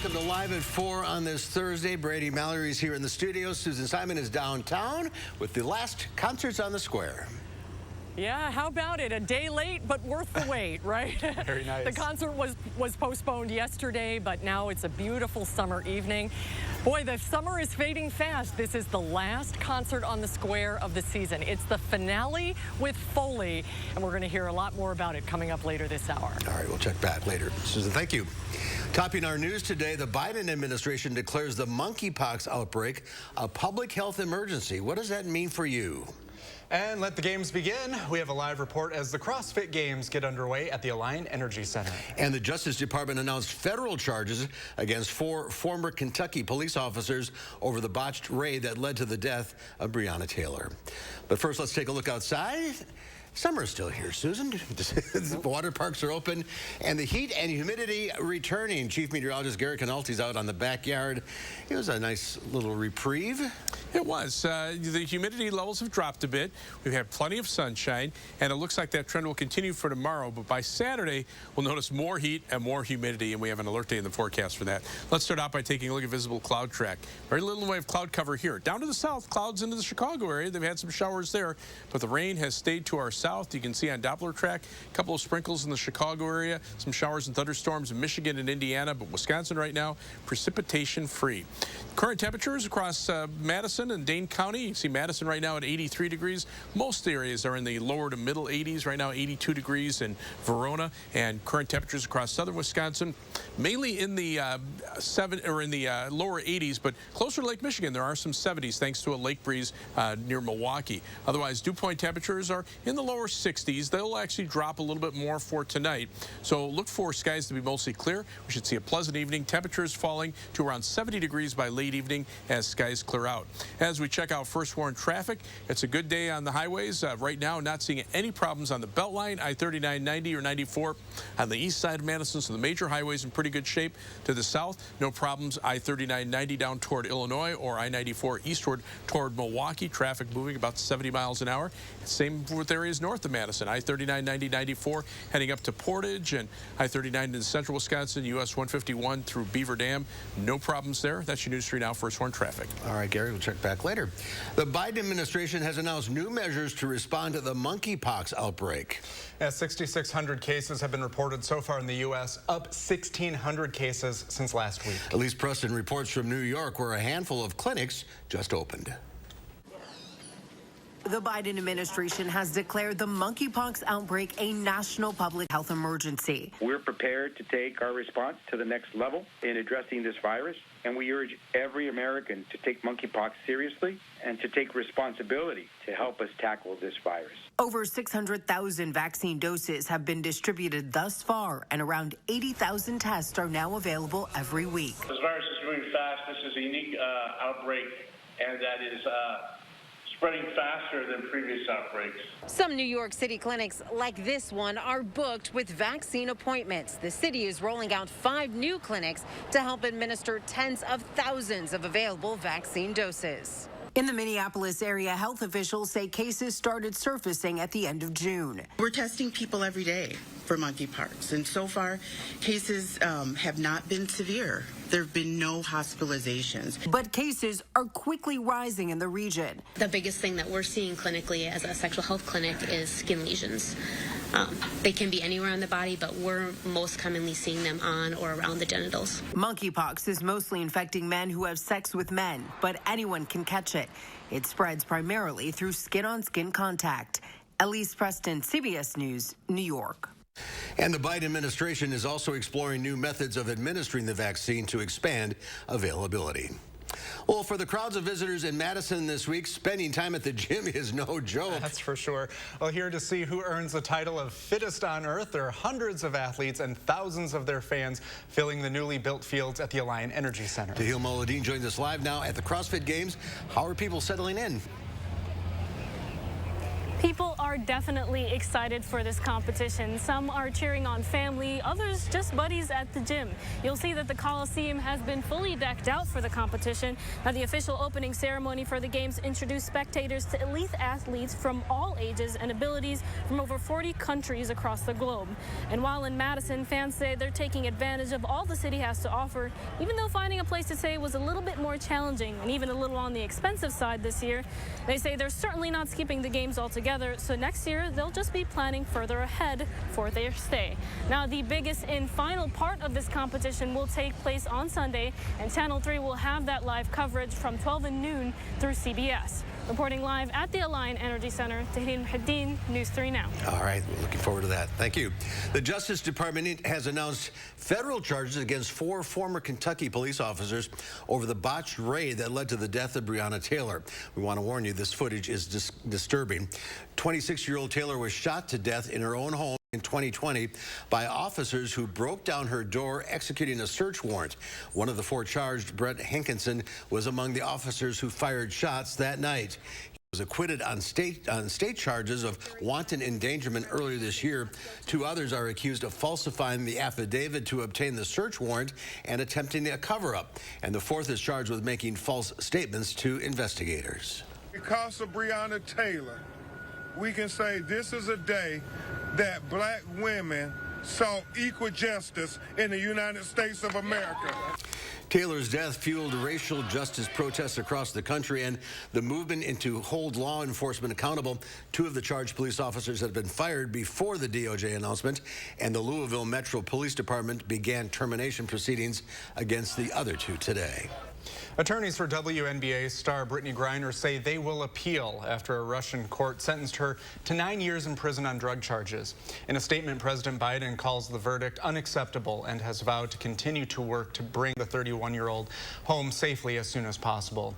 welcome to Live at 4 on this Thursday. Brady Mallory's here in the studio. Susan Simon is downtown with the last concerts on the square. Yeah, how about it? A day late, but worth the wait, right? Very nice. The concert was postponed yesterday, but now it's a beautiful summer evening. Boy, the summer is fading fast. This is the last concert on the square of the season. It's the finale with Foley, and we're going to hear a lot more about it coming up later this hour. All right, we'll check back later. Susan, thank you. Topping our news today, the Biden administration declares the monkeypox outbreak a public health emergency. What does that mean for you? And let the games begin. We have a live report as the CrossFit Games get underway at the Alliant Energy Center. And the Justice Department announced federal charges against 4 former Kentucky police officers over the botched raid that led to the death of Breonna Taylor. But first, let's take a look outside. Summer is still here, Susan. The water parks are open, and the heat and humidity returning. Chief Meteorologist Gary Canalti's out on the backyard. It was a nice little reprieve. It was. The humidity levels have dropped a bit. We've had plenty of sunshine, and it looks like that trend will continue for tomorrow. But by Saturday, we'll notice more heat and more humidity, and we have an alert day in the forecast for that. Let's start out by taking a look at visible cloud track. Very little in the way of cloud cover here. Down to the south, clouds into the Chicago area. They've had some showers there, but the rain has stayed to our south. You can see on Doppler track, a couple of sprinkles in the Chicago area, some showers and thunderstorms in Michigan and Indiana, but Wisconsin right now, precipitation free. Current temperatures across Madison and Dane County. You can see Madison right now at 83 degrees. Most lower are in the lower to middle 80s. Right now, 82 degrees in Verona, and current temperatures across southern Wisconsin, mainly in the lower 80s, but closer to Lake Michigan, there are some 70s thanks to a lake breeze near Milwaukee. Otherwise, dew point temperatures are in the lower 60s. They'll actually drop a little bit more for tonight. So look for skies to be mostly clear. We should see a pleasant evening. Temperatures falling to around 70 degrees by late evening as skies clear out. As we check out first warn traffic, it's a good day on the highways. Right now, not seeing any problems on the Beltline, I-39, 90, or 94 on the east side of Madison. So the major highways in pretty good shape. To the south, no problems. I-39, 90 down toward Illinois, or I-94 eastward toward Milwaukee. Traffic moving about 70 miles an hour. Same with areas north of Madison. I-39, 90, 94 heading up to Portage, and I-39 into central Wisconsin, US 151 through Beaver Dam. No problems there. That's your News 3 Now first warn traffic. All right, Gary, we'll check back later. The Biden administration has announced new measures to respond to the monkeypox outbreak. 6,600 cases have been reported so far in the U.S., up 1,600 cases since last week. Elise Preston reports from New York, where a handful of clinics just opened. The Biden administration has declared the monkeypox outbreak a national public health emergency. We're prepared to take our response to the next level in addressing this virus, and we urge every American to take monkeypox seriously and to take responsibility to help us tackle this virus. Over 600,000 vaccine doses have been distributed thus far, and around 80,000 tests are now available every week. This virus is moving fast. This is a unique outbreak, and that is spreading faster than previous outbreaks. Some New York City clinics like this one are booked with vaccine appointments. The city is rolling out 5 new clinics to help administer tens of thousands of available vaccine doses. In the Minneapolis area, health officials say cases started surfacing at the end of June. We're testing people every day for monkeypox, and so far cases have not been severe. There have been no hospitalizations. But cases are quickly rising in the region. The biggest thing that we're seeing clinically as a sexual health clinic is skin lesions. They can be anywhere on the body, but we're most commonly seeing them on or around the genitals. Monkeypox is mostly infecting men who have sex with men, but anyone can catch it. It spreads primarily through skin-on-skin contact. Elise Preston, CBS News, New York. And the Biden administration is also exploring new methods of administering the vaccine to expand availability. Well, for the crowds of visitors in Madison this week, spending time at the gym is no joke. That's for sure. Well, here to see who earns the title of fittest on earth, there are hundreds of athletes and thousands of their fans filling the newly built fields at the Alliant Energy Center. Tahil Moladin joins us live now at the CrossFit Games. How are people settling in? People are definitely excited for this competition. Some are cheering on family, others just buddies at the gym. You'll see that the Coliseum has been fully decked out for the competition. Now, the official opening ceremony for the games introduced spectators to elite athletes from all ages and abilities from over 40 countries across the globe. And while in Madison, fans say they're taking advantage of all the city has to offer, even though finding a place to stay was a little bit more challenging and even a little on the expensive side this year. They say they're certainly not skipping the games altogether. So next year, they'll just be planning further ahead for their stay. Now, the biggest and final part of this competition will take place on Sunday, and Channel 3 will have that live coverage from 12 and noon through CBS. Reporting live at the Alliant Energy Center, Tahidin Muhaddin, News 3 Now. All right, we're looking forward to that. Thank you. The Justice Department has announced federal charges against 4 former Kentucky police officers over the botched raid that led to the death of Breonna Taylor. We want to warn you, this footage is disturbing. 26-year-old Taylor was shot to death in her own home in 2020 by officers who broke down her door executing a search warrant. One of the 4 charged, Brett Hankinson, was among the officers who fired shots that night. He was acquitted on state charges of wanton endangerment earlier this year. 2 others are accused of falsifying the affidavit to obtain the search warrant and attempting a cover-up. And the 4th is charged with making false statements to investigators. Because of Breonna Taylor, we can say this is a day that black women saw equal justice in the United States of America. Taylor's death fueled racial justice protests across the country and the movement to hold law enforcement accountable. 2 of the charged police officers had been fired before the DOJ announcement, and the Louisville Metro Police Department began termination proceedings against the other 2 today. Attorneys for WNBA star Brittany Griner say they will appeal after a Russian court sentenced her to 9 years in prison on drug charges. In a statement, President Biden calls the verdict unacceptable and has vowed to continue to work to bring the 31-year-old home safely as soon as possible.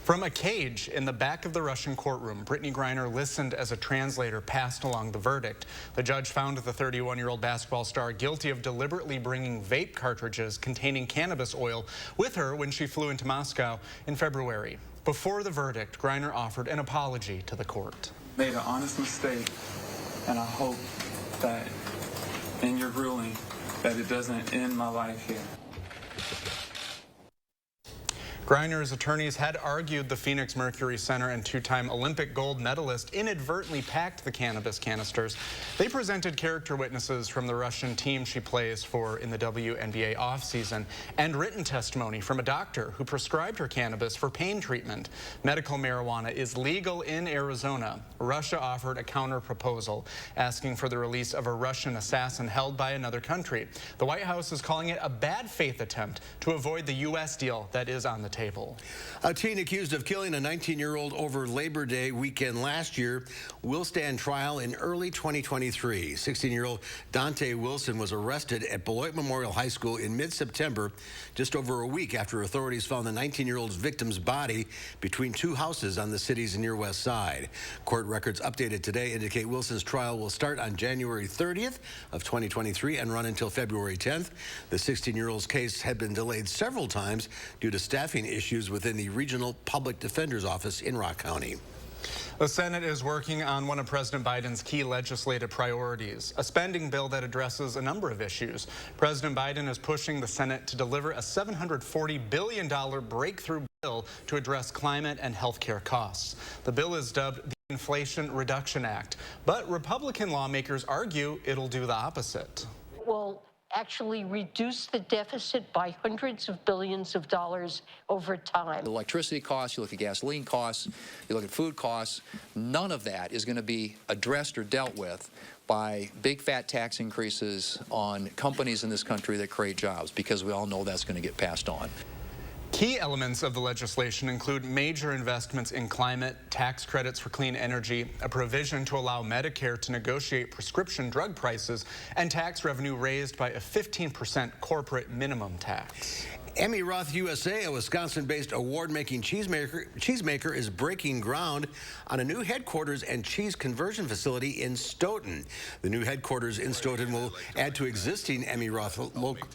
From a cage in the back of the Russian courtroom, Brittany Griner listened as a translator passed along the verdict. The judge found the 31-year-old basketball star guilty of deliberately bringing vape cartridges containing cannabis oil with her when she flew into Moscow in February. Before the verdict, Griner offered an apology to the court. Made an honest mistake, and I hope that in your ruling that it doesn't end my life here. Griner's attorneys had argued the Phoenix Mercury Center and 2-time Olympic gold medalist inadvertently packed the cannabis canisters. They presented character witnesses from the Russian team she plays for in the WNBA offseason and written testimony from a doctor who prescribed her cannabis for pain treatment. Medical marijuana is legal in Arizona. Russia offered a counter-proposal asking for the release of a Russian assassin held by another country. The White House is calling it a bad faith attempt to avoid the U.S. deal that is on the table. A teen accused of killing a 19-year-old over Labor Day weekend last year will stand trial in early 2023. 16-year-old Dante Wilson was arrested at Beloit Memorial High School in mid-September, just over a week after authorities found the 19-year-old's victim's body between 2 houses on the city's near west side. Court records updated today indicate Wilson's trial will start on January 30th of 2023 and run until February 10th. The 16-year-old's case had been delayed several times due to staffing issues within the Regional Public Defender's Office in Rock County. The Senate is working on one of President Biden's key legislative priorities, a spending bill that addresses a number of issues. President Biden is pushing the Senate to deliver a $740 billion breakthrough bill to address climate and health care costs. The bill is dubbed the Inflation Reduction Act, but Republican lawmakers argue it'll do the opposite. Well, actually reduce the deficit by hundreds of billions of dollars over time. Electricity costs, you look at gasoline costs, you look at food costs, none of that is going to be addressed or dealt with by big fat tax increases on companies in this country that create jobs, because we all know that's going to get passed on. Key elements of the legislation include major investments in climate, tax credits for clean energy, a provision to allow Medicare to negotiate prescription drug prices, and tax revenue raised by a 15% corporate minimum tax. Emmy Roth USA, a Wisconsin-based award-making cheesemaker, is breaking ground on a new headquarters and cheese conversion facility in Stoughton. The new headquarters in Stoughton will add to existing Emmy Roth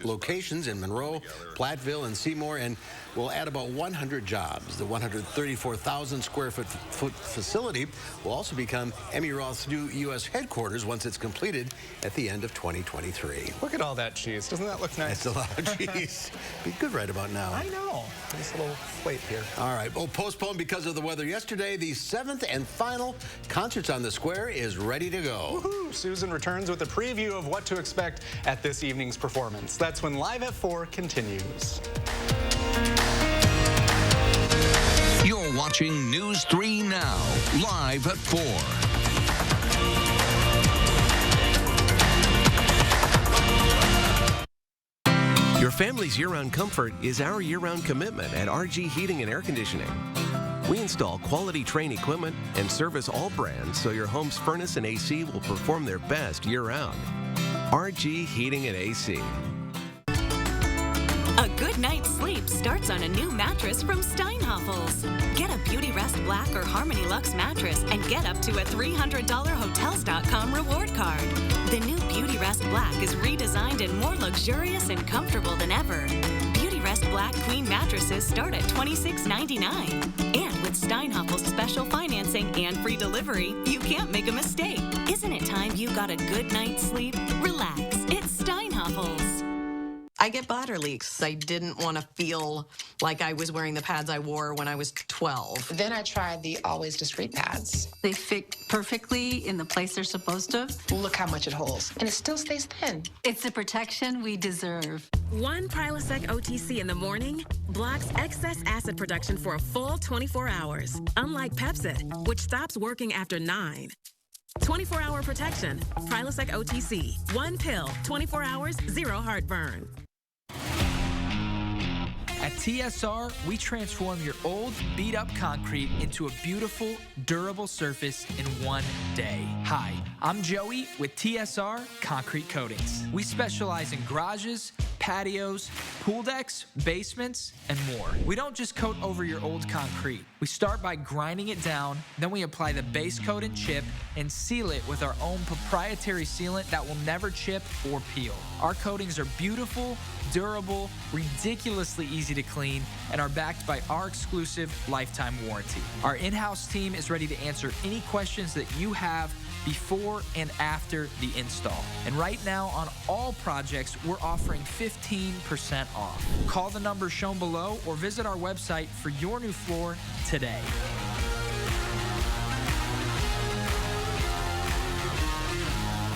locations in Monroe, Platteville, and Seymour, and will add about 100 jobs. The 134,000 square foot facility will also become Emmy Roth's new U.S. headquarters once it's completed at the end of 2023. Look at all that cheese. Doesn't that look nice? That's a lot of cheese. Be good right about now. I know. Nice little plate here. All right. Well, postponed because of the weather yesterday, the 7th and final Concerts on the Square is ready to go. Woohoo! Susan returns with a preview of what to expect at this evening's performance. That's when Live at 4 continues. You're watching News 3 Now, Live at 4. Your family's year-round comfort is our year-round commitment at RG Heating and Air Conditioning. We install quality Trane equipment and service all brands so your home's furnace and AC will perform their best year-round. RG Heating and AC. A good night's sleep starts on a new mattress from Steinhoffels. Get a Beauty Rest Black or Harmony Luxe mattress and get up to a $300 Hotels.com reward card. The new Beauty Rest Black is redesigned and more luxurious and comfortable than ever. Beauty Rest Black Queen mattresses start at $26.99. And with Steinhoffels special financing and free delivery, you can't make a mistake. Isn't it time you got a good night's sleep? Relax. It's Steinhoffels. I get bladder leaks. I didn't want to feel like I was wearing the pads I wore when I was 12. Then I tried the Always Discreet pads. They fit perfectly in the place they're supposed to. Look how much it holds. And it still stays thin. It's the protection we deserve. One Prilosec OTC in the morning blocks excess acid production for a full 24 hours. Unlike Pepcid, which stops working after 9. 24-hour protection. Prilosec OTC. One pill, 24 hours, zero heartburn. At TSR, we transform your old, beat-up concrete into a beautiful, durable surface in one day. Hi, I'm Joey with TSR Concrete Coatings. We specialize in garages, patios, pool decks, basements, and more. We don't just coat over your old concrete. We start by grinding it down, then we apply the base coat and chip and seal it with our own proprietary sealant that will never chip or peel. Our coatings are beautiful, durable, ridiculously easy to clean, and are backed by our exclusive lifetime warranty. Our in-house team is ready to answer any questions that you have before and after the install. And right now on all projects, we're offering 15% off. Call the number shown below or visit our website for your new floor today.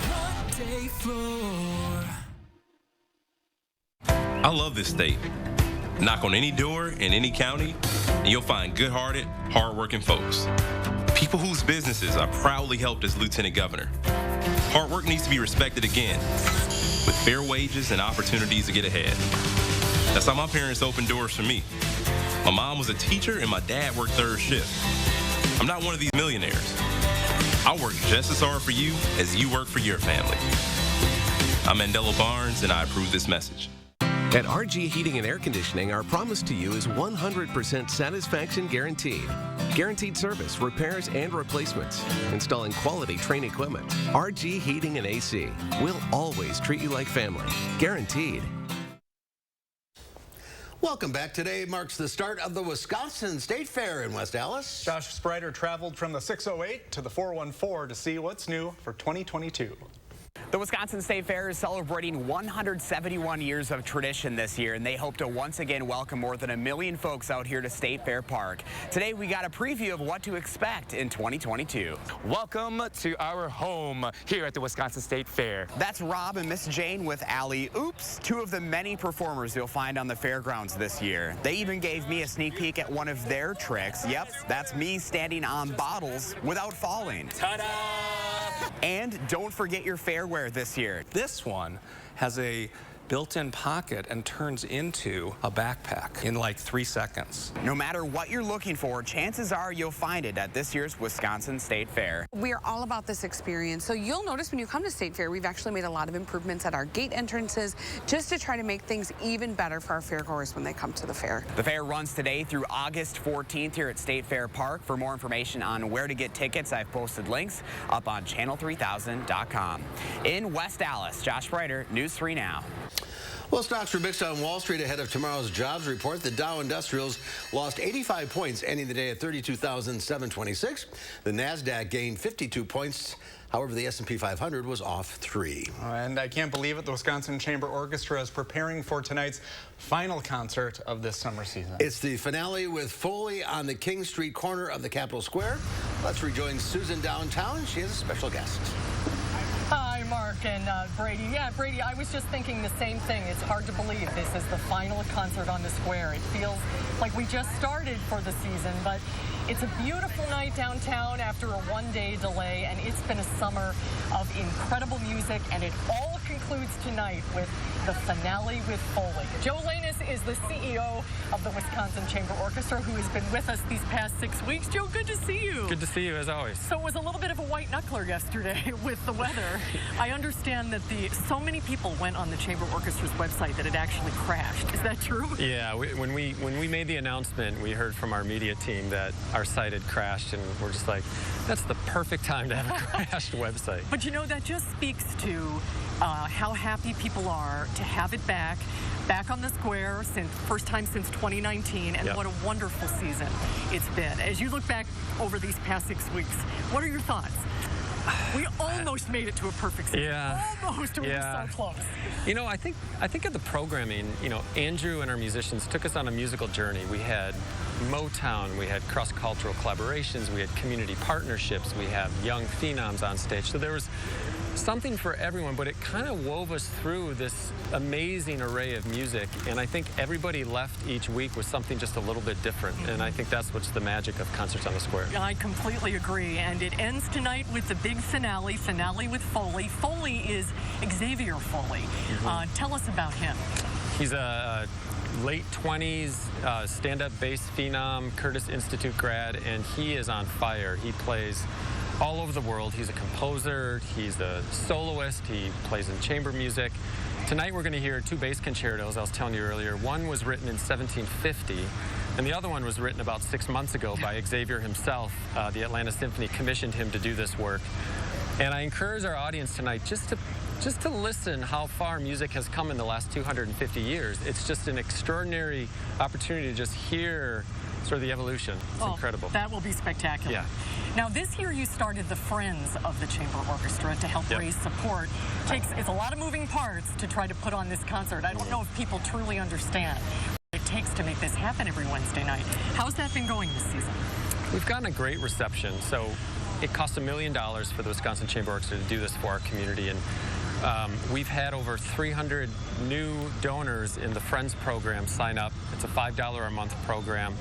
One-day floor. I love this state. Knock on any door in any county, and you'll find good-hearted, hard-working folks. People whose businesses I proudly helped as Lieutenant Governor. Hard work needs to be respected again, with fair wages and opportunities to get ahead. That's how my parents opened doors for me. My mom was a teacher and my dad worked third shift. I'm not one of these millionaires. I work just as hard for you as you work for your family. I'm Mandela Barnes, and I approve this message. At RG Heating and Air Conditioning, our promise to you is 100% satisfaction guaranteed. Guaranteed service, repairs, and replacements. Installing quality Trane equipment. RG Heating and AC. We'll always treat you like family. Guaranteed. Welcome back. Today marks the start of the Wisconsin State Fair in West Allis. Josh Sprider traveled from the 608 to the 414 to see what's new for 2022. The Wisconsin State Fair is celebrating 171 years of tradition this year, and they hope to once again welcome more than 1 million folks out here to State Fair Park. Today, we got a preview of what to expect in 2022. Welcome to our home here at the Wisconsin State Fair. That's Rob and Miss Jane with Alley Oops, two of the many performers you'll find on the fairgrounds this year. They even gave me a sneak peek at one of their tricks. Yep, that's me standing on bottles without falling. Ta-da! And don't forget your fairwear this year. This one has a built-in pocket and turns into a backpack in like 3 seconds. No matter what you're looking for, chances are you'll find it at this year's Wisconsin State Fair. We are all about this experience, so you'll notice when you come to State Fair, we've actually made a lot of improvements at our gate entrances just to try to make things even better for our fairgoers when they come to the fair. The fair runs today through August 14th here at State Fair Park. For more information on where to get tickets, I've posted links up on channel3000.com. In West Allis, Josh Sprider, News 3 Now. Well, stocks were mixed on Wall Street ahead of tomorrow's jobs report. The Dow Industrials lost 85 points, ending the day at 32,726. The NASDAQ gained 52 points. However, the S&P 500 was off 3. And I can't believe it, the Wisconsin Chamber Orchestra is preparing for tonight's final concert of this summer season. It's the finale with Foley on the King Street corner of the Capitol Square. Let's rejoin Susan downtown. She is a special guest. Hi, Mark and Brady. Yeah, Brady, I was just thinking the same thing. It's hard to believe this is the final concert on the square. It feels like we just started for the season, but it's a beautiful night downtown after a one-day delay, and it's been a summer of incredible music, and it all concludes tonight with the finale with Foley. Joe Lanus is the CEO of the Wisconsin Chamber Orchestra, who has been with us these past 6 weeks. Joe, good to see you. Good to see you, as always. So it was a little bit of a white knuckler yesterday with the weather. I understand that so many people went on the Chamber Orchestra's website that it actually crashed. Is that true? Yeah, when we made the announcement, we heard from our media team that our site had crashed, and we're just like, that's the perfect time to have a crashed website. But you know, that just speaks to how happy people are to have it back on the square, first time since 2019, and what a wonderful season it's been. As you look back over these past 6 weeks, what are your thoughts? We almost made it to a perfect season. Yeah. Almost. We were so close. You know, I think of the programming, you know, Andrew and our musicians took us on a musical journey. We had Motown, we had cross-cultural collaborations, we had community partnerships, we have young phenoms on stage. So there was something for everyone, but it kind of wove us through this amazing array of music, and I think everybody left each week with something just a little bit different, and I think that's what's the magic of Concerts on the Square. I completely agree, and it ends tonight with the big finale with Foley. Foley is Xavier Foley. Tell us about him. He's a late 20s stand-up bass phenom, Curtis Institute grad, and he is on fire. He plays all over the world. He's a composer, he's a soloist, he plays in chamber music. Tonight we're going to hear 2 bass concertos I was telling you earlier. One was written in 1750, and the other one was written about 6 months ago by Xavier himself. The Atlanta Symphony commissioned him to do this work. And I encourage our audience tonight just to listen how far music has come in the last 250 years. It's just an extraordinary opportunity to just hear sort of the evolution. It's incredible. That will be spectacular. Yeah. Now, this year you started the Friends of the Chamber Orchestra to help raise support. It's a lot of moving parts to try to put on this concert. I don't know if people truly understand what it takes to make this happen every Wednesday night. How's that been going this season? We've gotten a great reception. So it cost $1 million for the Wisconsin Chamber Orchestra to do this for our community, and we've had over 300 new donors in the Friends program sign up. It's a $5 a month program.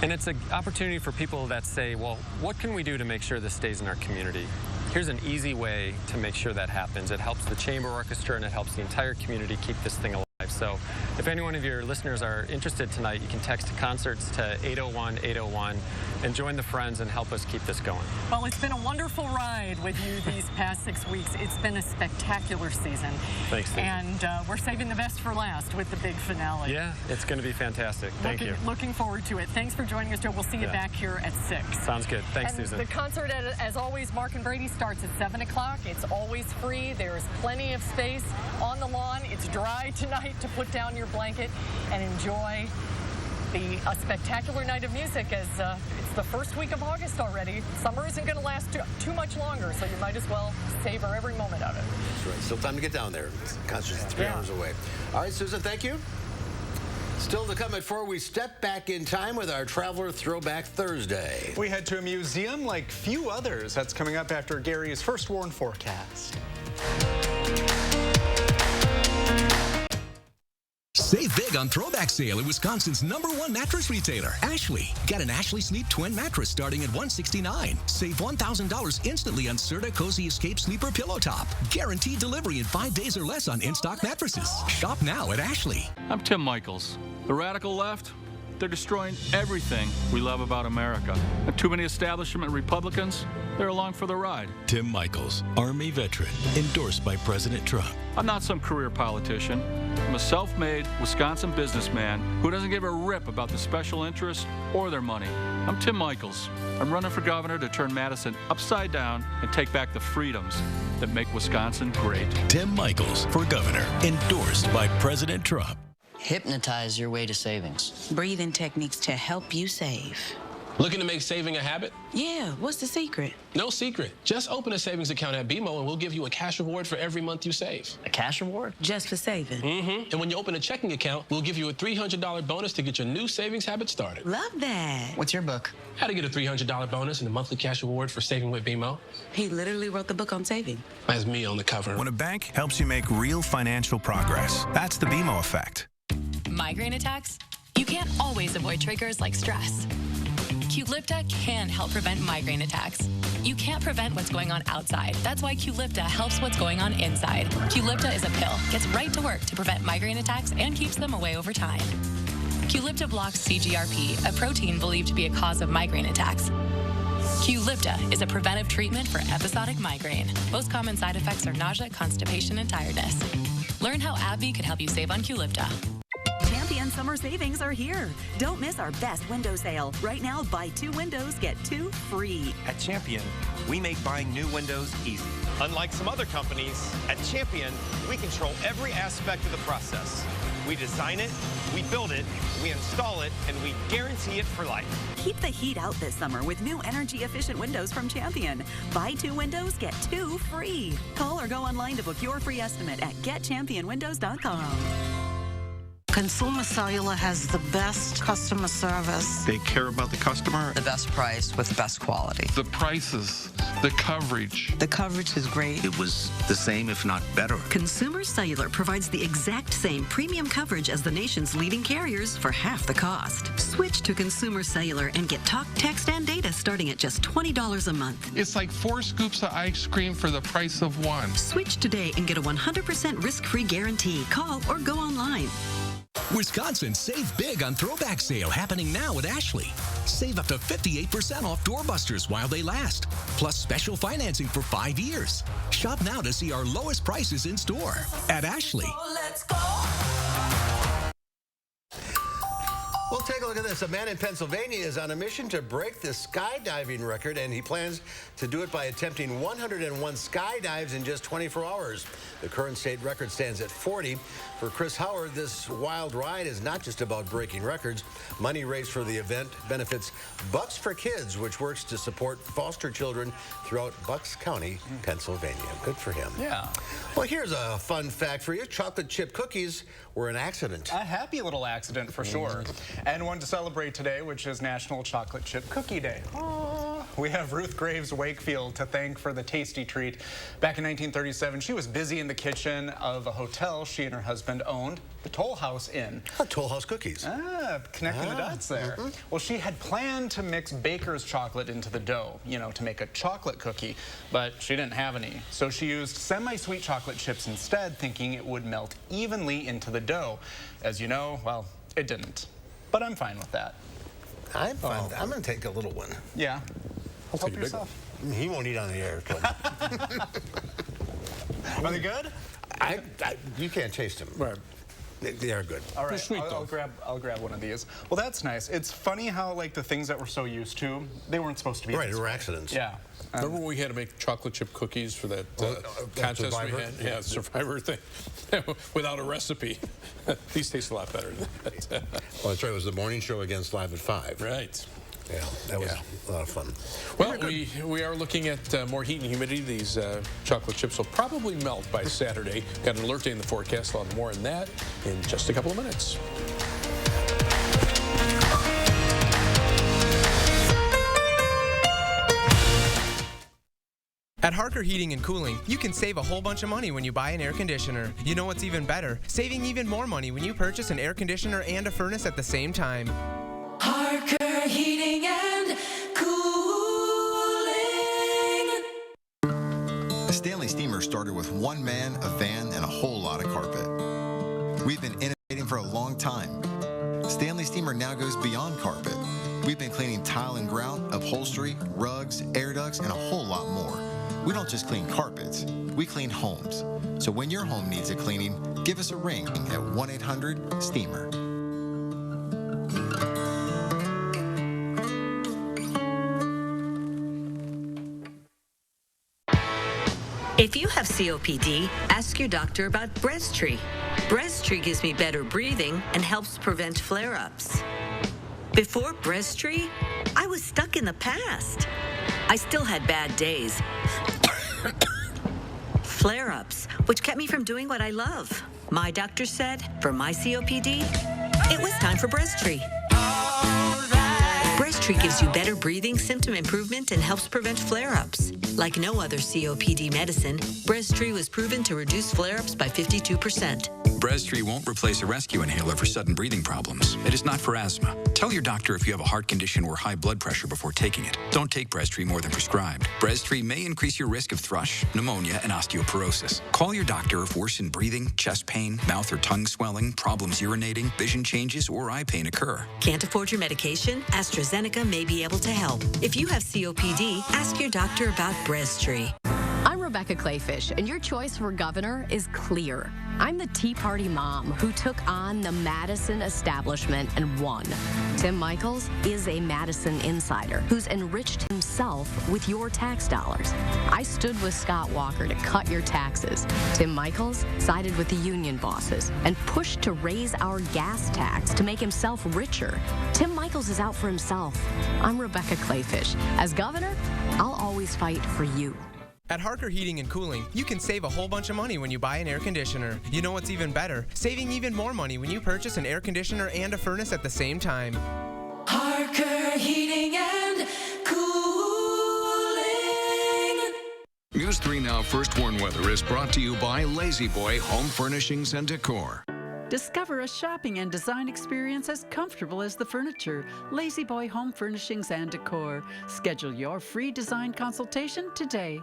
And it's an opportunity for people that say, well, what can we do to make sure this stays in our community? Here's an easy way to make sure that happens. It helps the Chamber Orchestra, and it helps the entire community keep this thing alive. So if any one of your listeners are interested tonight, you can text concerts to 801-801 and join the Friends and help us keep this going. Well, it's been a wonderful ride with you these past 6 weeks. It's been a spectacular season. Thanks, Steve. And we're saving the best for last with the big finale. Yeah, it's going to be fantastic. Thank you. Looking forward to it. Thanks for joining us, Joe. We'll see you back here at 6. Sounds good. Thanks, and Susan. The concert, as always, Mark and Brady, starts at 7 o'clock. It's always free. There's plenty of space on the lawn. It's dry tonight to put down your blanket and enjoy a spectacular night of music, as it's the first week of August already. Summer isn't going to last too much longer, so you might as well savor every moment of it. That's right. Still time to get down there. The concert's 3 hours away. All right, Susan, thank you. Still to come at 4, we step back in time with our Traveler Throwback Thursday. We head to a museum like few others. That's coming up after Gary's First Warn forecast. Save big on throwback sale at Wisconsin's #1 mattress retailer, Ashley. Get an Ashley Sleep Twin mattress starting at $169. Save $1,000 instantly on Serta Cozy Escape Sleeper Pillow Top. Guaranteed delivery in 5 days or less on in-stock mattresses. Shop now at Ashley. I'm Tim Michaels. The radical left, they're destroying everything we love about America. And too many establishment Republicans, they're along for the ride. Tim Michaels, Army veteran, endorsed by President Trump. I'm not some career politician. I'm a self-made Wisconsin businessman who doesn't give a rip about the special interests or their money. I'm Tim Michaels. I'm running for governor to turn Madison upside down and take back the freedoms that make Wisconsin great. Tim Michaels for governor, endorsed by President Trump. Hypnotize your way to savings. Breathing techniques to help you save. Looking to make saving a habit? Yeah, what's the secret? No secret. Just open a savings account at BMO and we'll give you a cash reward for every month you save. A cash reward? Just for saving? Mm-hmm. And when you open a checking account, we'll give you a $300 bonus to get your new savings habit started. Love that. What's your book? How to get a $300 bonus and a monthly cash reward for saving with BMO. He literally wrote the book on saving. That's me on the cover. When a bank helps you make real financial progress, that's the BMO effect. Migraine attacks? You can't always avoid triggers like stress. Qulipta can help prevent migraine attacks. You can't prevent what's going on outside. That's why Qulipta helps what's going on inside. Qulipta is a pill, gets right to work to prevent migraine attacks and keeps them away over time. Qulipta blocks CGRP, a protein believed to be a cause of migraine attacks. Qulipta is a preventive treatment for episodic migraine. Most common side effects are nausea, constipation, and tiredness. Learn how AbbVie could help you save on Qulipta. Champion summer savings are here. Don't miss our best window sale. Right now, buy 2 windows, get 2 free. At Champion, we make buying new windows easy. Unlike some other companies, at Champion, we control every aspect of the process. We design it, we build it, we install it, and we guarantee it for life. Keep the heat out this summer with new energy-efficient windows from Champion. Buy 2 windows, get 2 free. Call or go online to book your free estimate at getchampionwindows.com. Consumer Cellular has the best customer service. They care about the customer. The best price with the best quality. The prices, the coverage. The coverage is great. It was the same, if not better. Consumer Cellular provides the exact same premium coverage as the nation's leading carriers for half the cost. Switch to Consumer Cellular and get talk, text, and data starting at just $20 a month. It's like 4 scoops of ice cream for the price of 1. Switch today and get a 100% risk-free guarantee. Call or go online. Wisconsin Save Big on Throwback Sale happening now at Ashley. Save up to 58% off doorbusters while they last, plus special financing for 5 years. Shop now to see our lowest prices in store at Ashley. Let's go. Well, take a look at this. A man in Pennsylvania is on a mission to break the skydiving record, and he plans to do it by attempting 101 skydives in just 24 hours. The current state record stands at 40. For Chris Howard, this wild ride is not just about breaking records. Money raised for the event benefits Bucks for Kids, which works to support foster children throughout Bucks County, Pennsylvania. Good for him. Yeah. Well, here's a fun fact for you. Chocolate chip cookies were an accident. A happy little accident for sure. And one to celebrate today, which is National Chocolate Chip Cookie Day. Aww. We have Ruth Graves Wakefield to thank for the tasty treat. Back in 1937, she was busy in the kitchen of a hotel she and her husband owned, the Toll House Inn. Toll House cookies. Connecting the dots there. Well, she had planned to mix baker's chocolate into the dough, to make a chocolate cookie, but she didn't have any. So she used semi-sweet chocolate chips instead, thinking it would melt evenly into the dough. As you know, well, it didn't. But I'm fine with that. I'm fine. I'm going to take a little one. Yeah. I'll take yourself. He won't eat on the air. Are they good? You can't taste them. Right. They are good. All right, I'll grab one of these. Well, that's nice. It's funny how the things that we're so used to, they weren't supposed to be. Right, they were accidents. Yeah. Remember when we had to make chocolate chip cookies for that contest Survivor? we had? Yeah, Survivor thing. Without a recipe. These taste a lot better than that. Well, that's right. It was the morning show against Live at 5. Right. Yeah, that was a lot of fun. Well, we are looking at more heat and humidity. These chocolate chips will probably melt by Saturday. Got an alert day in the forecast. A lot more on that in just a couple of minutes. At Harker Heating and Cooling, you can save a whole bunch of money when you buy an air conditioner. You know what's even better? Saving even more money when you purchase an air conditioner and a furnace at the same time. Harker Heating and Cooling. The Stanley Steamer started with 1 man, a van, and a whole lot of carpet. We've been innovating for a long time. Stanley Steamer now goes beyond carpet. We've been cleaning tile and grout, upholstery, rugs, air ducts, and a whole lot more. We don't just clean carpets, we clean homes. So when your home needs a cleaning, give us a ring at 1-800-STEAMER. If you have COPD, ask your doctor about Breztri. Breztri gives me better breathing and helps prevent flare-ups. Before Breztri, I was stuck in the past. I still had bad days. Flare-ups, which kept me from doing what I love. My doctor said, for my COPD, it was time for Breztri. Breztri gives you better breathing, symptom improvement, and helps prevent flare-ups. Like no other COPD medicine, Breztri was proven to reduce flare-ups by 52%. Breztri won't replace a rescue inhaler for sudden breathing problems. It is not for asthma. Tell your doctor if you have a heart condition or high blood pressure before taking it. Don't take Breztri more than prescribed. Breztri may increase your risk of thrush, pneumonia, and osteoporosis. Call your doctor if worsened breathing, chest pain, mouth or tongue swelling, problems urinating, vision changes, or eye pain occur. Can't afford your medication? AstraZeneca may be able to help. If you have COPD, ask your doctor about Breztri. I'm Rebecca Clayfish, and your choice for governor is clear. I'm the Tea Party mom who took on the Madison establishment and won. Tim Michaels is a Madison insider who's enriched himself with your tax dollars. I stood with Scott Walker to cut your taxes. Tim Michaels sided with the union bosses and pushed to raise our gas tax to make himself richer. Tim Michaels is out for himself. I'm Rebecca Clayfish. As governor, I'll always fight for you. At Harker Heating and Cooling, you can save a whole bunch of money when you buy an air conditioner. You know what's even better? Saving even more money when you purchase an air conditioner and a furnace at the same time. Harker Heating and Cooling. News 3 Now First Warn Weather is brought to you by Lazy Boy Home Furnishings and Decor. Discover a shopping and design experience as comfortable as the furniture. Lazy Boy Home Furnishings and Decor. Schedule your free design consultation today.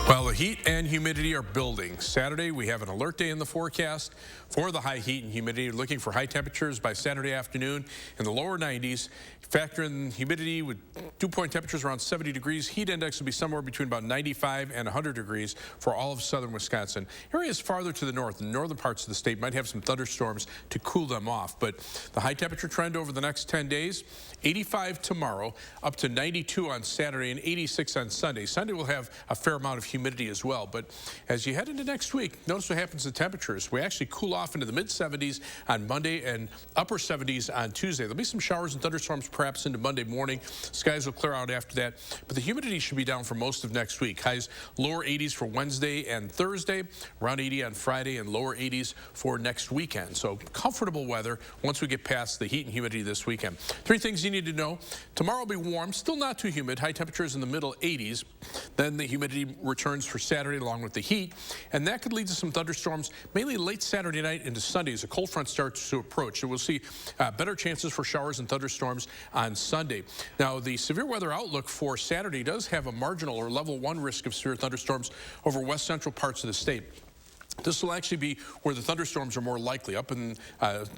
Well, the heat and humidity are building. Saturday, we have an alert day in the forecast for the high heat and humidity. Looking for high temperatures by Saturday afternoon in the lower 90s. Factor in humidity with dew point temperatures around 70 degrees. Heat index will be somewhere between about 95 and 100 degrees for all of southern Wisconsin. Areas farther to the north, the northern parts of the state, might have some thunderstorms to cool them off. But the high temperature trend over the next 10 days, 85 tomorrow, up to 92 on Saturday and 86 on Sunday. Sunday will have a fair amount of humidity as well. But as you head into next week, notice what happens to temperatures. We actually cool off into the mid-70s on Monday and upper 70s on Tuesday. There'll be some showers and thunderstorms perhaps into Monday morning. Skies will clear out after that. But the humidity should be down for most of next week. Highs lower 80s for Wednesday and Thursday, around 80 on Friday, and lower 80s for next weekend. So comfortable weather once we get past the heat and humidity this weekend. 3 things you need to know. Tomorrow will be warm, still not too humid. High temperatures in the middle 80s. Then the humidity returns for Saturday along with the heat, and that could lead to some thunderstorms mainly late Saturday night into Sunday as a cold front starts to approach. So we'll see better chances for showers and thunderstorms on Sunday. Now, the severe weather outlook for Saturday does have a marginal or level 1 risk of severe thunderstorms over west central parts of the state. This will actually be where the thunderstorms are more likely, up in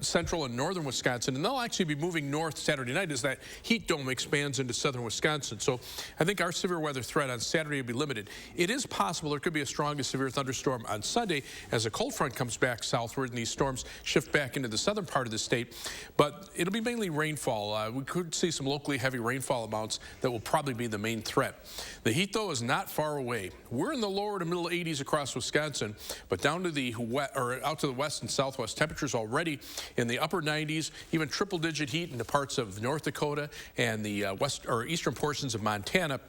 central and northern Wisconsin, and they'll actually be moving north Saturday night as that heat dome expands into southern Wisconsin. So I think our severe weather threat on Saturday will be limited. It is possible there could be a strong to severe thunderstorm on Sunday as a cold front comes back southward and these storms shift back into the southern part of the state, but it'll be mainly rainfall. We could see some locally heavy rainfall amounts that will probably be the main threat. The heat, though, is not far away. We're in the lower to middle 80s across Wisconsin, but down to the out to the west and southwest, temperatures already in the upper 90s, even triple-digit heat in the parts of North Dakota and the west or eastern portions of Montana,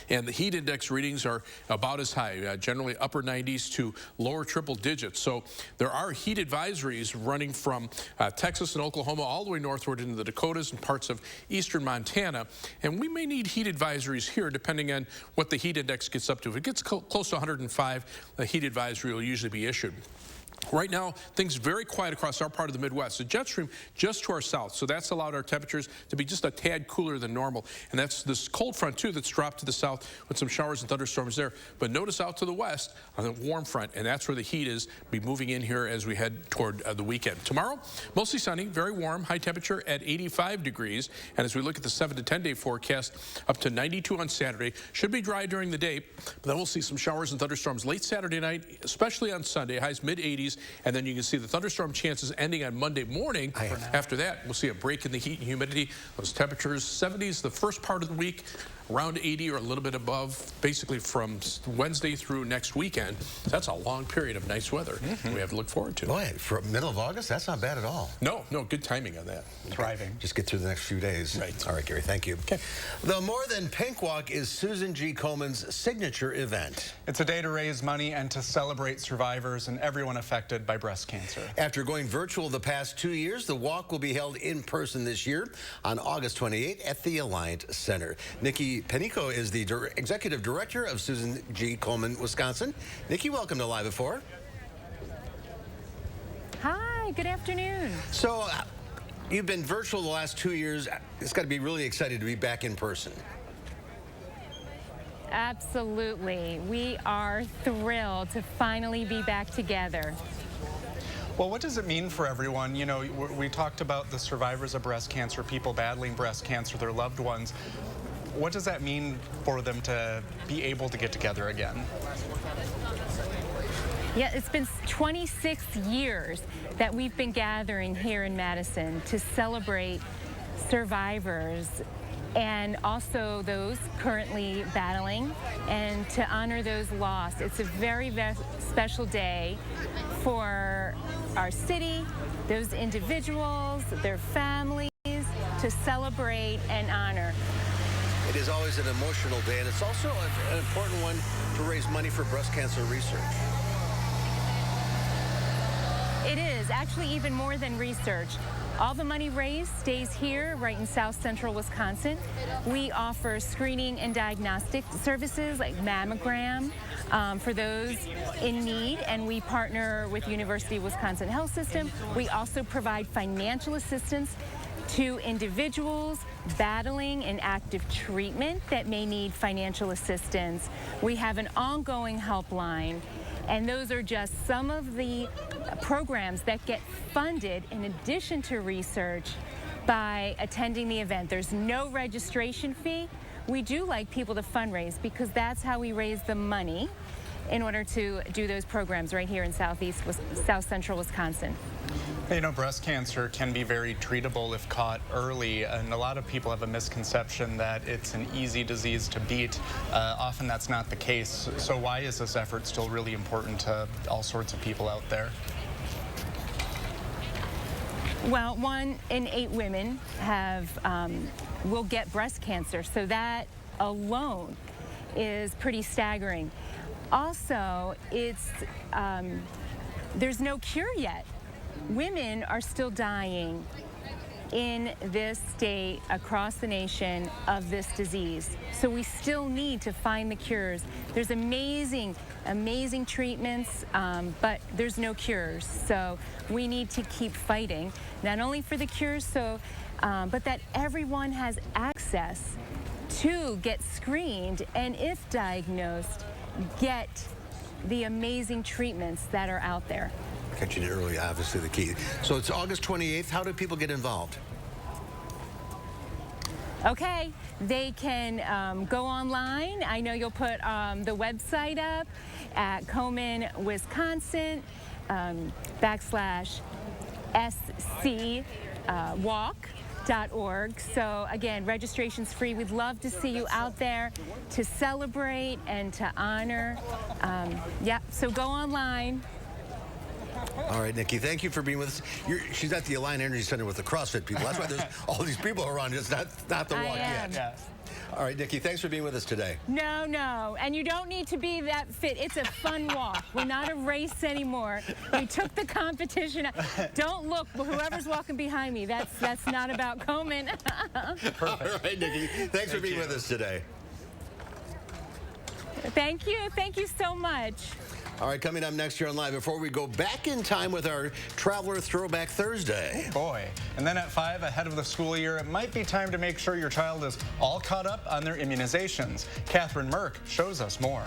and the heat index readings are about as high, generally upper 90s to lower triple digits. So there are heat advisories running from Texas and Oklahoma all the way northward into the Dakotas and parts of eastern Montana, and we may need heat advisories here depending on what the heat index gets up to. If it gets close to 105, a heat advisory will usually be issued. Right now, things very quiet across our part of the Midwest. The jet stream just to our south, so that's allowed our temperatures to be just a tad cooler than normal. And that's this cold front, too, that's dropped to the south with some showers and thunderstorms there. But notice out to the west on the warm front, and that's where the heat is, be moving in here as we head toward the weekend. Tomorrow, mostly sunny, very warm, high temperature at 85 degrees. And as we look at the 7 to 10-day forecast, up to 92 on Saturday. Should be dry during the day, but then we'll see some showers and thunderstorms late Saturday night, especially on Sunday, highs mid-80s. 70s, and then you can see the thunderstorm chances ending on Monday morning. After that, we'll see a break in the heat and humidity. Those temperatures, 70s the first part of the week, around 80 or a little bit above, basically from Wednesday through next weekend. That's a long period of nice weather we have to look forward to. Boy, for middle of August, that's not bad at all. No, good timing on that. Thriving. Just get through the next few days. Right. All right, Gary, thank you. Okay. The More Than Pink Walk is Susan G. Komen's signature event. It's a day to raise money and to celebrate survivors and everyone affected by breast cancer. After going virtual the past 2 years, the walk will be held in person this year on August 28th at the Alliant Center. Nikki Penico is the executive director of Susan G. Komen, Wisconsin. Nikki, welcome to Live at 4. Hi, good afternoon. So, you've been virtual the last 2 years. It's got to be really excited to be back in person. Absolutely. We are thrilled to finally be back together. Well, what does it mean for everyone? You know, we talked about the survivors of breast cancer, people battling breast cancer, their loved ones. What does that mean for them to be able to get together again? Yeah, it's been 26 years that we've been gathering here in Madison to celebrate survivors and also those currently battling and to honor those lost. It's a very, very special day for our city, those individuals, their families, to celebrate and honor. It is always an emotional day, and it's also an important one to raise money for breast cancer research. It is, actually even more than research. All the money raised stays here, right in South Central Wisconsin. We offer screening and diagnostic services like mammogram for those in need, and we partner with University of Wisconsin Health System. We also provide financial assistance to individuals battling in active treatment that may need financial assistance. We have an ongoing helpline, and those are just some of the programs that get funded in addition to research by attending the event. There's no registration fee. We do like people to fundraise because that's how we raise the money in order to do those programs right here in South Central Wisconsin. You know, breast cancer can be very treatable if caught early, and a lot of people have a misconception that it's an easy disease to beat. Often that's not the case. So why is this effort still really important to all sorts of people out there? Well, 1 in 8 women will get breast cancer, so that alone is pretty staggering. Also, there's no cure yet. Women are still dying in this state across the nation of this disease. So we still need to find the cures. There's amazing treatments, but there's no cures. So we need to keep fighting, not only for the cures, but that everyone has access to get screened, and if diagnosed, get the amazing treatments that are out there. Catching it early, obviously the key. So it's August 28th. How do people get involved? Okay, they can go online. I know you'll put the website up at Komen, Wisconsin, /SC-WALK.org. So again, registration's free. We'd love to see you out there to celebrate and to honor. So go online. All right, Nikki, thank you for being with us. She's at the Alliant Energy Center with the CrossFit people. That's why there's all these people around. It's not the walk yet. Yes. All right, Nikki, thanks for being with us today. No, and you don't need to be that fit. It's a fun walk. We're not a race anymore. We took the competition. Don't look, whoever's walking behind me, that's not about Komen. Perfect. All right, Nikki, thanks for being with us today. Thank you so much. All right, coming up next year on Live, before we go back in time with our Traveler Throwback Thursday. Oh boy. And then at 5, ahead of the school year, it might be time to make sure your child is all caught up on their immunizations. Catherine Merck shows us more.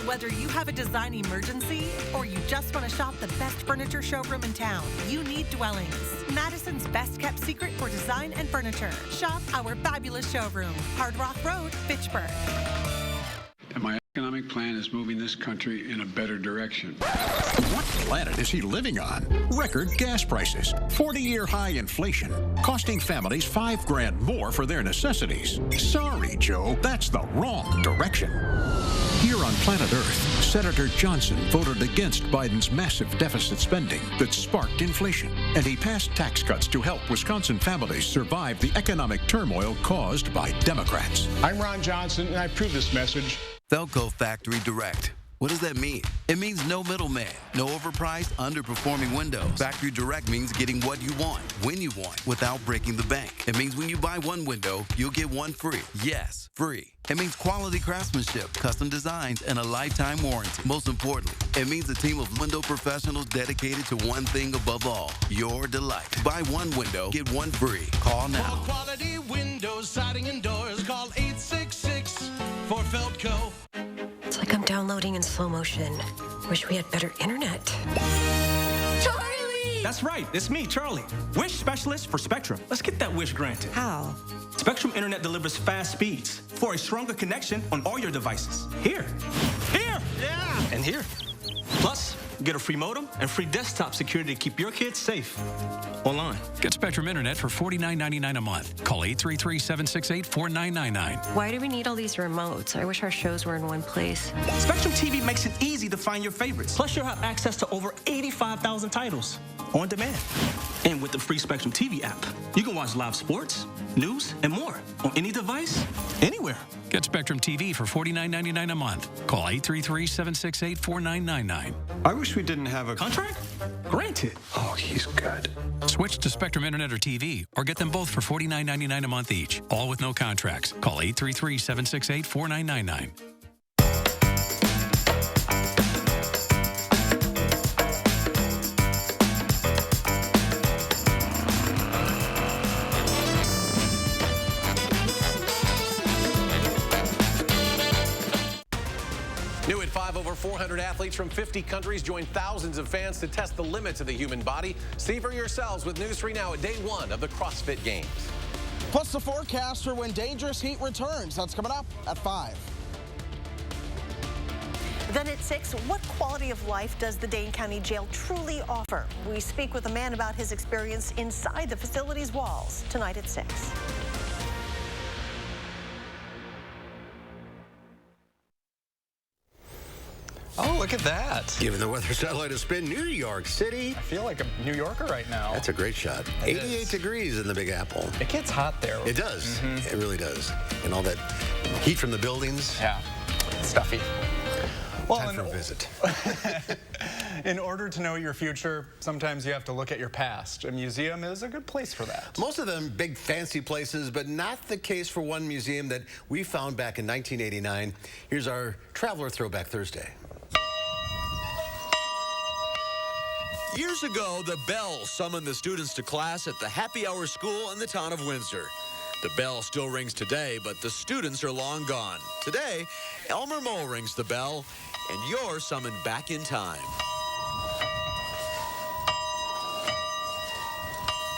Whether Whether you have a design emergency or you just want to shop the best furniture showroom in town, you need Dwellings, Madison's best kept secret for design and furniture. Shop our fabulous showroom, Hard Rock Road, Fitchburg. And my economic plan is moving this country in a better direction. What planet is he living on? Record gas prices, 40-year high inflation, costing families $5 grand more for their necessities. Sorry, Joe, that's the wrong direction. Here on planet Earth, Senator Johnson voted against Biden's massive deficit spending that sparked inflation, and he passed tax cuts to help Wisconsin families survive the economic turmoil caused by Democrats. I'm Ron Johnson, and I approve this message. Velco Factory Direct. What does that mean? It means no middleman, no overpriced, underperforming windows. Factory Direct means getting what you want, when you want, without breaking the bank. It means when you buy one window, you'll get one free. Yes, free. It means quality craftsmanship, custom designs, and a lifetime warranty. Most importantly, it means a team of window professionals dedicated to one thing above all, your delight. Buy one window, get one free. Call now. For quality windows, siding, and doors, call 866 for Velco. It's like I'm downloading in slow motion. Wish we had better internet. Charlie! That's right. It's me, Charlie. Wish specialist for Spectrum. Let's get that wish granted. How? Spectrum Internet delivers fast speeds for a stronger connection on all your devices. Here. Here! Yeah! And here. Plus, get a free modem and free desktop security to keep your kids safe online. Get Spectrum Internet for $49.99 a month. Call 833-768-4999. Why do we need all these remotes? I wish our shows were in one place. Spectrum TV makes it easy to find your favorites. Plus, you'll have access to over 85,000 titles on demand. And with the free Spectrum TV app, you can watch live sports, news, and more on any device, anywhere. Get Spectrum TV for $49.99 a month. Call 833-768-4999. I wish we didn't have a contract. Granted. Oh, he's good. Switch to Spectrum Internet or TV, or get them both for $49.99 a month each, all with no contracts. Call 833-768-4999. New at 5, over 400 athletes from 50 countries join thousands of fans to test the limits of the human body. See for yourselves with News 3 now at day 1 of the CrossFit Games. Plus the forecast for when dangerous heat returns. That's coming up at 5. Then at 6, what quality of life does the Dane County Jail truly offer? We speak with a man about his experience inside the facility's walls tonight at 6. Oh, look at that. Giving the weather satellite a spin, New York City. I feel like a New Yorker right now. That's a great shot. 88 degrees in the Big Apple. It gets hot there. It does. It really does. And all that heat from the buildings. Yeah, stuffy. Well, time for a visit. In order to know your future, sometimes you have to look at your past. A museum is a good place for that. Most of them big fancy places, but not the case for one museum that we found back in 1989. Here's our Traveler Throwback Thursday. Years ago, the bell summoned the students to class at the Happy Hour School in the town of Windsor. The bell still rings today, but the students are long gone. Today, Elmer Moe rings the bell, and you're summoned back in time.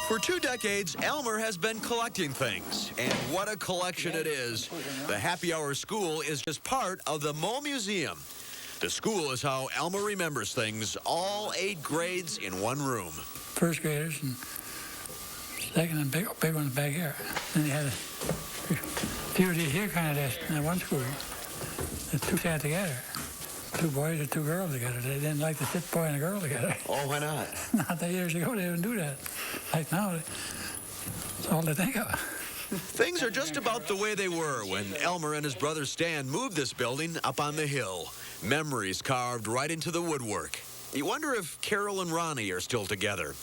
For 2 decades, Elmer has been collecting things, and what a collection it is. The Happy Hour School is just part of the Moe Museum. The school is how Elmer remembers things, all 8 grades in one room. First graders and second and big ones back here. Then you had a few of these here kind of desks in that one school. The 2 sat together. 2 boys or 2 girls together. They didn't like to sit boy and a girl together. Oh, why not? Not that years ago, they didn't do that. Like now, that's all they think of. Things are just about the way they were when Elmer and his brother Stan moved this building up on the hill. Memories carved right into the woodwork. You wonder if Carol and Ronnie are still together.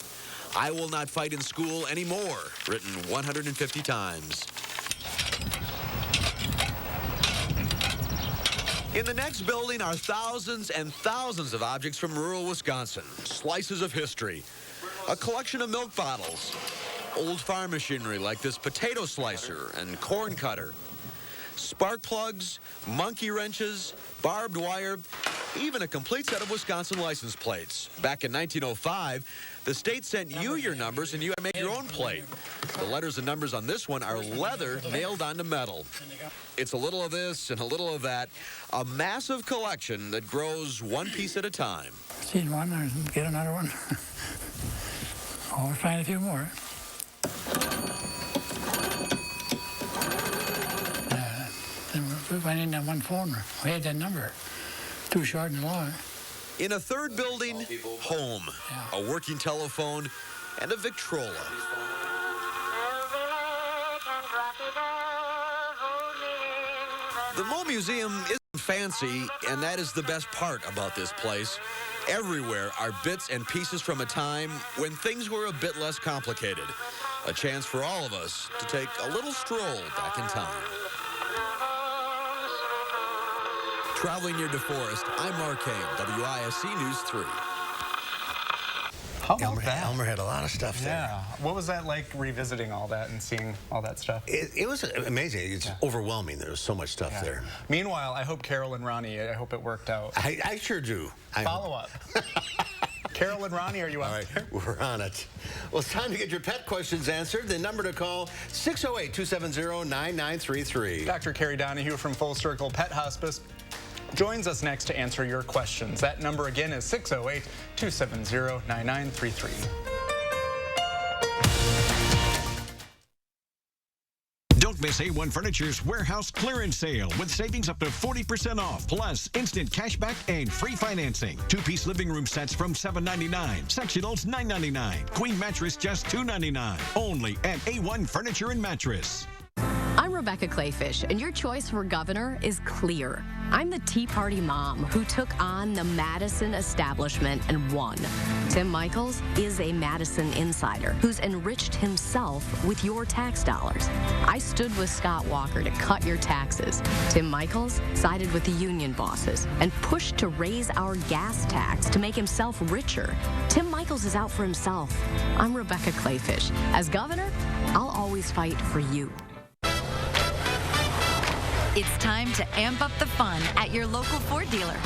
I will not fight in school anymore, written 150 times. In the next building are thousands and thousands of objects from rural Wisconsin. Slices of history. A collection of milk bottles. Old farm machinery like this potato slicer and corn cutter. Spark plugs, monkey wrenches, barbed wire, even a complete set of Wisconsin license plates. Back in 1905, the state sent you your numbers and you had to make your own plate. The letters and numbers on this one are leather nailed onto metal. It's a little of this and a little of that. A massive collection that grows one piece at a time. See one and get another one. Always find a few more. I didn't have one phone. We had that number. Too short and long. In a third building, home, a working telephone, and a Victrola. The Mo Museum isn't fancy, and that is the best part about this place. Everywhere are bits and pieces from a time when things were a bit less complicated. A chance for all of us to take a little stroll back in time. Traveling near DeForest, I'm Mark Kane, WISC News 3. How about that? Elmer had a lot of stuff there. Yeah. What was that like revisiting all that and seeing all that stuff? It was amazing. It's overwhelming. There was so much stuff there. Meanwhile, I hope Carol and Ronnie, I hope it worked out. I sure do. Follow up. Carol and Ronnie, are you out there? We're on it. Well, it's time to get your pet questions answered. The number to call, 608-270-9933. Dr. Carrie Donahue from Full Circle Pet Hospice joins us next to answer your questions. That number again is 608-270-9933. Don't miss A1 Furniture's warehouse clearance sale with savings up to 40% off, plus instant cashback and free financing. Two-piece living room sets from $7.99, sectionals $9.99, queen mattress just $2.99. Only at A1 Furniture and Mattress. I'm Rebecca Clayfish, and your choice for governor is clear. I'm the Tea Party mom who took on the Madison establishment and won. Tim Michaels is a Madison insider who's enriched himself with your tax dollars. I stood with Scott Walker to cut your taxes. Tim Michaels sided with the union bosses and pushed to raise our gas tax to make himself richer. Tim Michaels is out for himself. I'm Rebecca Clayfish. As governor, I'll always fight for you. It's time to amp up the fun at your local Ford dealer.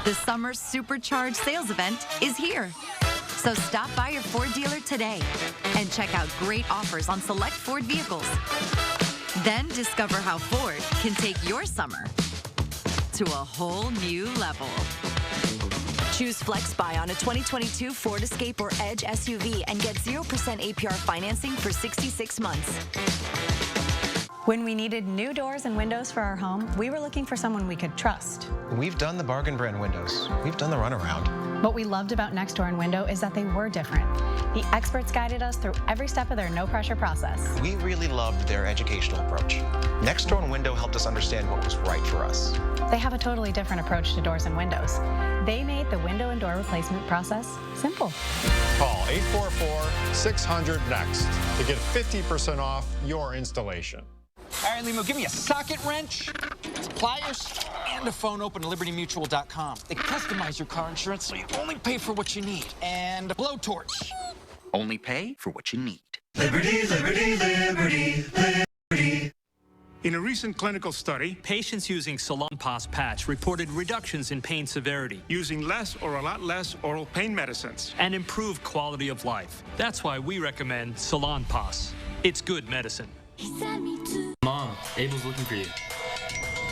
The summer Supercharged sales event is here. So stop by your Ford dealer today and check out great offers on select Ford vehicles. Then discover how Ford can take your summer to a whole new level. Choose Flex Buy on a 2022 Ford Escape or Edge SUV and get 0% APR financing for 66 months. When we needed new doors and windows for our home, we were looking for someone we could trust. We've done the bargain brand windows. We've done the runaround. What we loved about Next Door and Window is that they were different. The experts guided us through every step of their no-pressure process. We really loved their educational approach. Next Door and Window helped us understand what was right for us. They have a totally different approach to doors and windows. They made the window and door replacement process simple. Call 844-600-NEXT to get 50% off your installation. All right, Limo, give me a socket wrench, some pliers, and a phone open at libertymutual.com. They customize your car insurance so you only pay for what you need. And a blowtorch. Only pay for what you need. Liberty, liberty, liberty, liberty. In a recent clinical study, patients using Salonpas patch reported reductions in pain severity, using less or a lot less oral pain medicines, and improved quality of life. That's why we recommend Salonpas. It's good medicine. Mom, Abel's looking for you.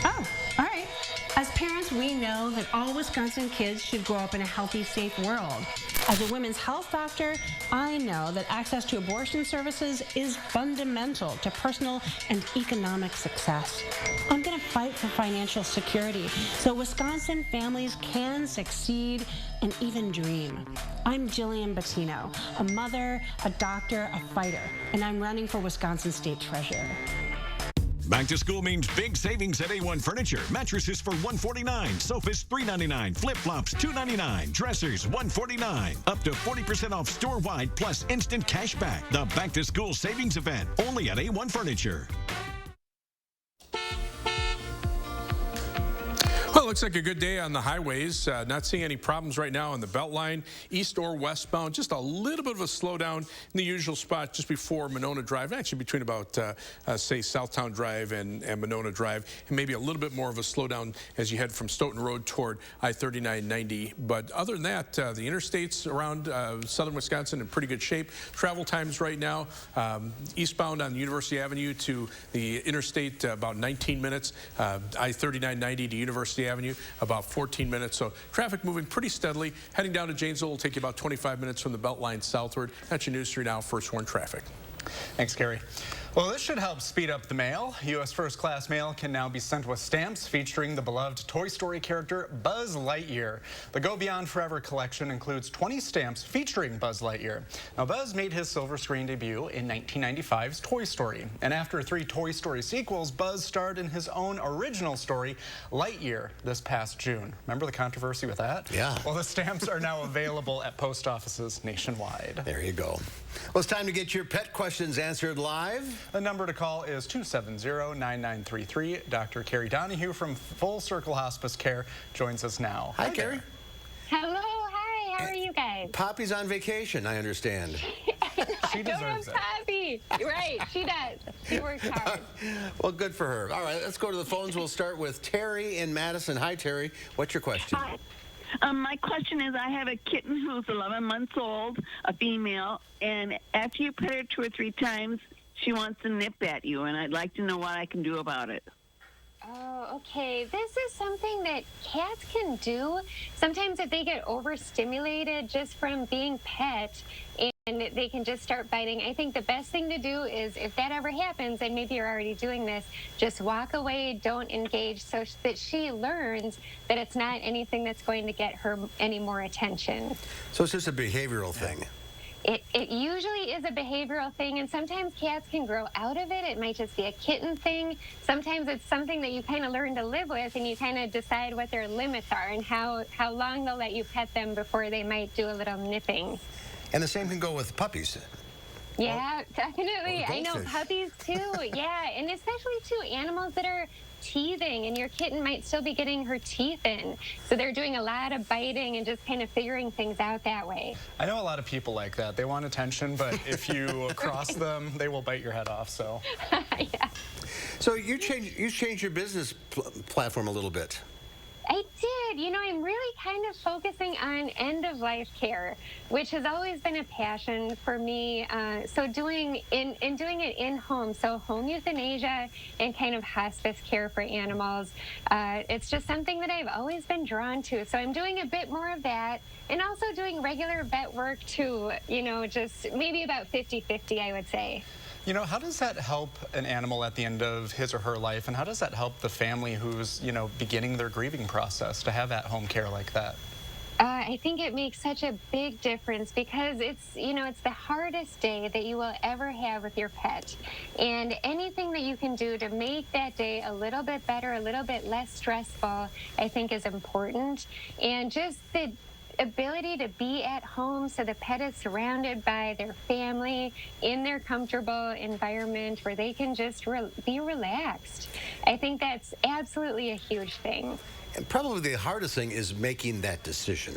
Oh, all right. As parents, we know that all Wisconsin kids should grow up in a healthy, safe world. As a women's health doctor, I know that access to abortion services is fundamental to personal and economic success. I'm going to fight for financial security so Wisconsin families can succeed and even dream. I'm Jillian Bettino, a mother, a doctor, a fighter, and I'm running for Wisconsin State Treasurer. Back to school means big savings at A1 Furniture. Mattresses for $149, sofas $399, flip-flops $299, dressers $149. Up to 40% off store-wide plus instant cash back. The Back to School Savings Event, only at A1 Furniture. Well, looks like a good day on the highways. Not seeing any problems right now on the Beltline, east or westbound. Just a little bit of a slowdown in the usual spot just before Monona Drive, actually between about, say, Southtown Drive and Monona Drive, and maybe a little bit more of a slowdown as you head from Stoughton Road toward I-3990. But other than that, the interstates around southern Wisconsin in pretty good shape. Travel times right now, eastbound on University Avenue to the interstate, about 19 minutes. I-3990 to University Avenue, about 14 minutes. So traffic moving pretty steadily. Heading down to Janesville will take you about 25 minutes from the Beltline southward. That's your News 3 Now First Warn traffic. Thanks, Gary. Well, this should help speed up the mail. U.S. First Class mail can now be sent with stamps featuring the beloved Toy Story character Buzz Lightyear. The Go Beyond Forever collection includes 20 stamps featuring Buzz Lightyear. Now, Buzz made his silver screen debut in 1995's Toy Story. And after 3 Toy Story sequels, Buzz starred in his own original story, Lightyear, this past June. Remember the controversy with that? Yeah. Well, the stamps are now available at post offices nationwide. There you go. Well, it's time to get your pet questions answered live. The number to call is 270-9933. Dr. Carrie Donahue from Full Circle Hospice Care joins us now. Hi, Carrie. Hello, hi, how are you guys? Poppy's on vacation, I understand. She deserves it. Poppy. Right, she does. She works hard. Well, good for her. All right, let's go to the phones. We'll start with Terry in Madison. Hi, Terry. What's your question? Hi. My question is, I have a kitten who's 11 months old, a female, and after you pet her 2 or 3 times, she wants to nip at you, and I'd like to know what I can do about it. Oh, okay. This is something that cats can do. Sometimes if they get overstimulated just from being pet and they can just start biting, I think the best thing to do is, if that ever happens, and maybe you're already doing this, just walk away, don't engage, so that she learns that it's not anything that's going to get her any more attention. So it's just a behavioral thing. It usually is a behavioral thing, and sometimes cats can grow out of it. It might just be a kitten thing. Sometimes it's something that you kind of learn to live with, and you kind of decide what their limits are and how long they'll let you pet them before they might do a little nipping. And the same can go with puppies. Yeah, definitely. I know goldfish. puppies too. Yeah, and especially too animals that are teething, and your kitten might still be getting her teeth in. So they're doing a lot of biting and just kind of figuring things out that way. I know a lot of people like that. They want attention, but if you cross them, they will bite your head off. So. Yeah. So you changed your business platform a little bit. I did. You know, I'm really kind of focusing on end-of-life care, which has always been a passion for me. So doing it in-home, so home euthanasia and kind of hospice care for animals. It's just something that I've always been drawn to. So I'm doing a bit more of that, and also doing regular vet work too, you know, just maybe about 50-50, I would say. You know, how does that help an animal at the end of his or her life, and how does that help the family who's, you know, beginning their grieving process to have at-home care like that? I think it makes such a big difference because it's, you know, it's the hardest day that you will ever have with your pet. And anything that you can do to make that day a little bit better, a little bit less stressful, I think is important. And just the ability to be at home so the pet is surrounded by their family in their comfortable environment where they can just be relaxed. I think that's absolutely a huge thing. And probably the hardest thing is making that decision.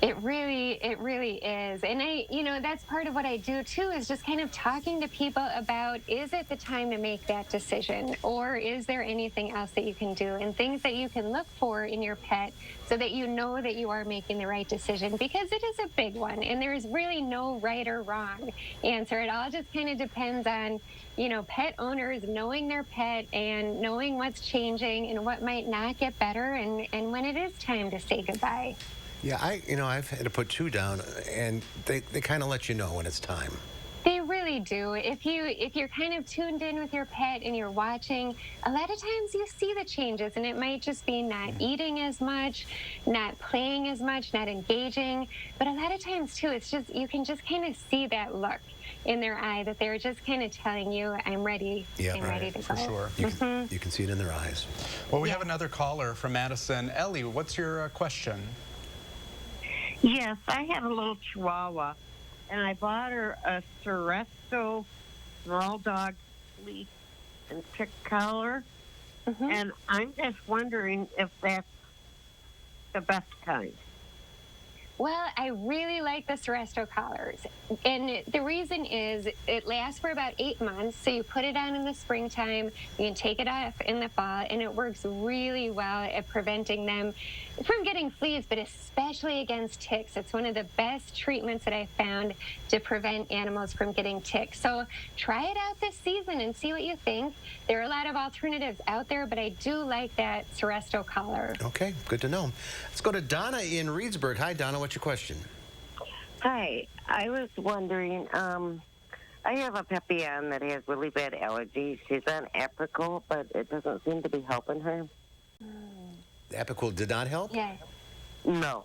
It really is. And you know, that's part of what I do too, is just kind of talking to people about, is it the time to make that decision? Or is there anything else that you can do? And things that you can look for in your pet so that you know that you are making the right decision, because it is a big one. And there's really no right or wrong answer. It all just kind of depends on, you know, pet owners knowing their pet and knowing what's changing and what might not get better, and when it is time to say goodbye. Yeah, I've had to put 2 down, and they kind of let you know when it's time. They really do. If you're kind of tuned in with your pet and you're watching, a lot of times you see the changes, and it might just be not eating as much, not playing as much, not engaging. But a lot of times too, it's just, you can just kind of see that look in their eye that they're just kind of telling you, I'm ready. Yeah, I'm ready to go. For sure. You can see it in their eyes. Well, we have another caller from Madison. Ellie, what's your question? Yes, I have a little Chihuahua, and I bought her a Seresto small dog fleece and pick collar, and I'm just wondering if that's the best kind? Well, I really like the Seresto collars. And the reason is it lasts for about 8 months. So you put it on in the springtime, you can take it off in the fall, and it works really well at preventing them from getting fleas, but especially against ticks. It's one of the best treatments that I've found to prevent animals from getting ticks. So try it out this season and see what you think. There are a lot of alternatives out there, but I do like that Seresto collar. Okay, good to know. Let's go to Donna in Reedsburg. Hi, Donna. What's your question? Hi, I was wondering, I have a Papillon that has really bad allergies. She's on Aprico, but it doesn't seem to be helping her. Apical did not help? Yes. No.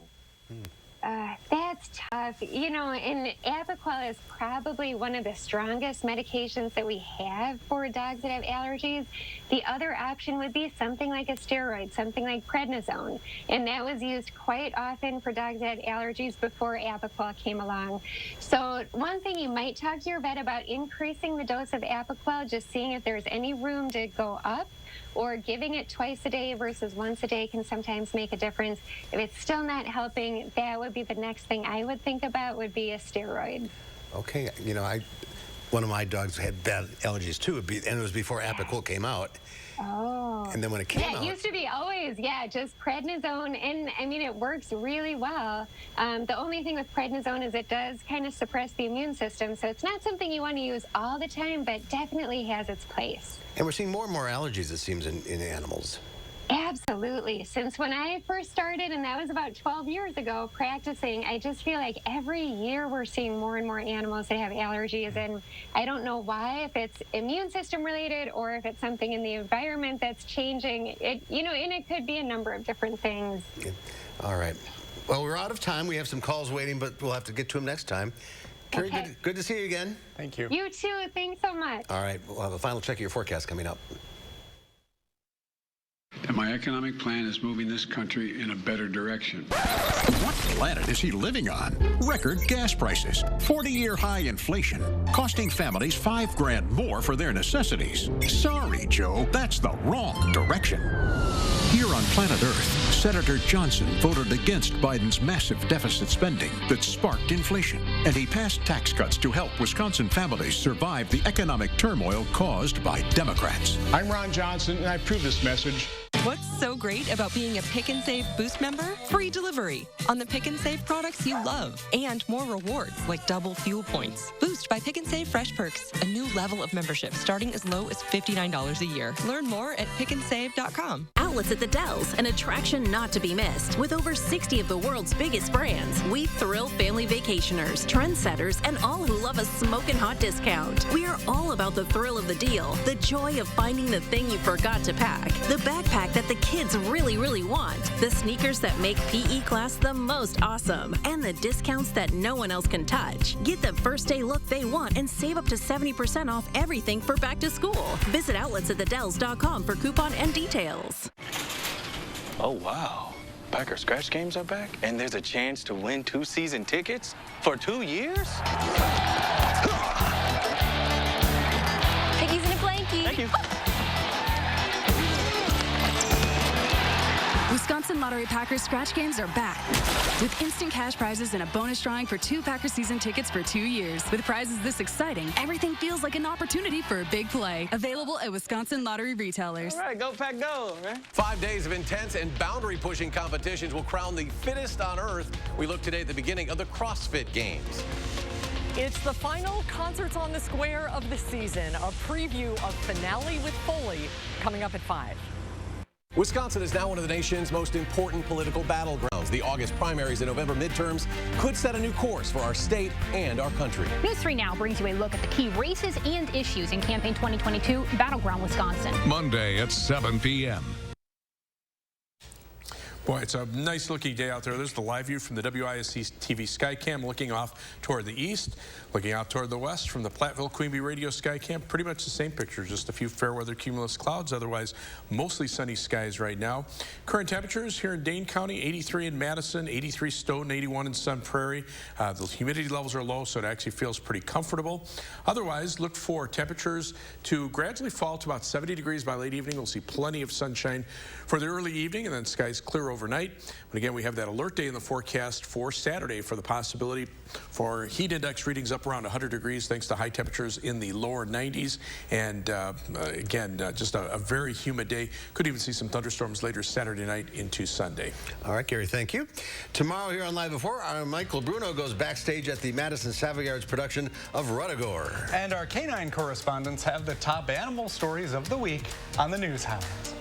That's tough. You know, and Apoquel is probably one of the strongest medications that we have for dogs that have allergies. The other option would be something like a steroid, something like prednisone. And that was used quite often for dogs that had allergies before Apoquel came along. So one thing you might talk to your vet about increasing the dose of Apoquel, just seeing if there's any room to go up, or giving it twice a day versus once a day can sometimes make a difference. If it's still not helping, that would be the next thing I would think about would be a steroid. Okay, you know, one of my dogs had bad allergies too, and it was before Apoquel came out. Oh. And then when it came out... Yeah, it used to be always, just prednisone, and I mean, it works really well. The only thing with prednisone is it does kind of suppress the immune system, so it's not something you want to use all the time, but definitely has its place. And we're seeing more and more allergies, it seems, in animals. Absolutely. Since when I first started, and that was about 12 years ago, practicing, I just feel like every year we're seeing more and more animals that have allergies, and I don't know why, if it's immune system related or if it's something in the environment that's changing. And it could be a number of different things. Yeah. All right. Well, we're out of time. We have some calls waiting, but we'll have to get to them next time. Carrie, Okay. good to see you again. Thank you. You too. Thanks so much. All right. We'll have a final check of your forecast coming up. And my economic plan is moving this country in a better direction. What planet is he living on? Record gas prices, 40-year high inflation, costing families $5 grand more for their necessities. Sorry, Joe, that's the wrong direction. Here on planet Earth, Senator Johnson voted against Biden's massive deficit spending that sparked inflation, and he passed tax cuts to help Wisconsin families survive the economic turmoil caused by Democrats. I'm Ron Johnson, and I approve this message. What's so great about being a Pick and Save Boost member? Free delivery on the Pick and Save products you love, and more rewards like double fuel points. Boost by Pick and Save Fresh Perks, a new level of membership starting as low as $59 a year. Learn more at pickandsave.com. Outlets at the Dells, an attraction not to be missed. With over 60 of the world's biggest brands, we thrill family vacationers, trendsetters, and all who love a smoking hot discount. We are all about the thrill of the deal, the joy of finding the thing you forgot to pack, the backpack that the kids really, really want, the sneakers that make PE class the most awesome, and the discounts that no one else can touch. Get the first day look they want and save up to 70% off everything for back to school. Visit outletsatthedells.com for coupon and details. Oh, wow. Packer scratch games are back, and there's a chance to win 2 season tickets for 2 years? Piggies in a blankie. Thank you. Wisconsin Lottery Packers scratch games are back with instant cash prizes and a bonus drawing for 2 Packer season tickets for 2 years. With prizes this exciting, everything feels like an opportunity for a big play. Available at Wisconsin Lottery retailers. All right, go Pack go, right? 5 days of intense and boundary-pushing competitions will crown the fittest on Earth. We look today at the beginning of the CrossFit Games. It's the final Concerts on the Square of the season. A preview of Finale with Foley coming up at 5. Wisconsin is now one of the nation's most important political battlegrounds. The August primaries and November midterms could set a new course for our state and our country. News 3 Now brings you a look at the key races and issues in Campaign 2022 Battleground Wisconsin. Monday at 7 p.m. Boy, it's a nice looking day out there. There's the live view from the WISC-TV Skycam looking off toward the east, looking out toward the west from the Platteville-Queen Bee Radio Skycam. Pretty much the same picture, just a few fair weather cumulus clouds, otherwise mostly sunny skies right now. Current temperatures here in Dane County, 83 in Madison, 83 Stoughton, 81 in Sun Prairie. The humidity levels are low, so it actually feels pretty comfortable. Otherwise, look for temperatures to gradually fall to about 70 degrees by late evening. We'll see plenty of sunshine for the early evening, and then skies clear overnight. But again, we have that alert day in the forecast for Saturday for the possibility for heat index readings up around 100 degrees thanks to high temperatures in the lower 90s. And again, just a very humid day. Could even see some thunderstorms later Saturday night into Sunday. All right, Gary, thank you. Tomorrow here on Live at 4, our Michael Bruno goes backstage at the Madison Savoyards production of Rutagore. And our canine correspondents have the top animal stories of the week on the news highlights.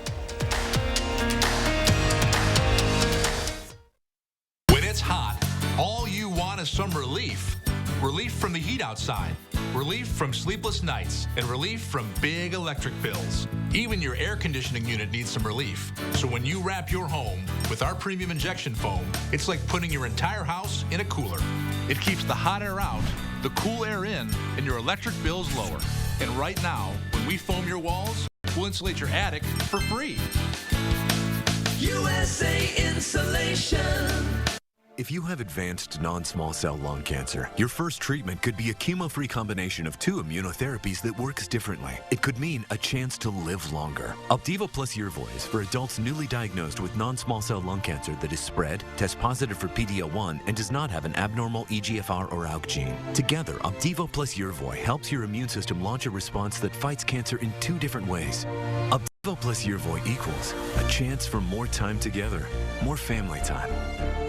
When it's hot, all you want is some relief. Relief from the heat outside, relief from sleepless nights, and relief from big electric bills. Even your air conditioning unit needs some relief. So when you wrap your home with our premium injection foam, it's like putting your entire house in a cooler. It keeps the hot air out, the cool air in, and your electric bills lower. And right now, when we foam your walls, we'll insulate your attic for free. USA Insulation. If you have advanced non-small cell lung cancer, your first treatment could be a chemo-free combination of 2 immunotherapies that works differently. It could mean a chance to live longer. Opdivo plus Yervoy is for adults newly diagnosed with non-small cell lung cancer that is spread, tests positive for PD-L1, and does not have an abnormal EGFR or ALK gene. Together, Opdivo plus Yervoy helps your immune system launch a response that fights cancer in 2 different ways. Opdivo plus Yervoy equals a chance for more time together, more family time,